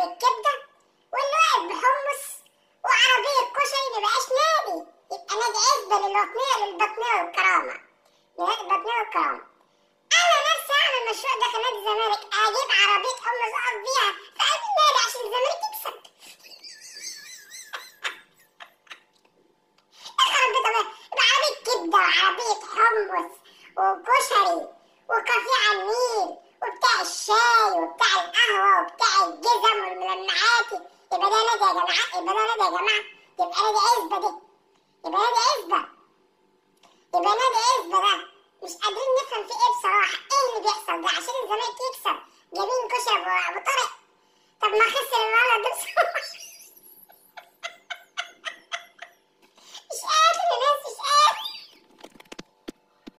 بالكبده واللي واقف بحمص وعربيه كشري مبقاش نادي، يبقى نادي عزبه للبطنيه والكرامه. نادي البطنيه والكرامه. انا نفسي اعمل مشروع داخل نادي الزمالك، اجيب عربيه حمص اقف بيها في قلب النادي عشان الزمالك يكسب. يبقى عربيه كبده وعربيه حمص وكشري وكافيه على النيل وبتاع الشاي وبتاع القهوه وبتاع الجزم والملمعات. يبقى ده نادي يا جماعه، يبقى ده نادي يا جماعه، يبقى نادي عزبه ده، يبقى نادي عزبه، يبقى نادي عزبه ده. مش قادرين نفهم في ايه بصراحه، ايه اللي بيحصل ده عشان الزمالك يكسب؟ جايبين كشري ابو طارق، طب ما خسر النهارده دول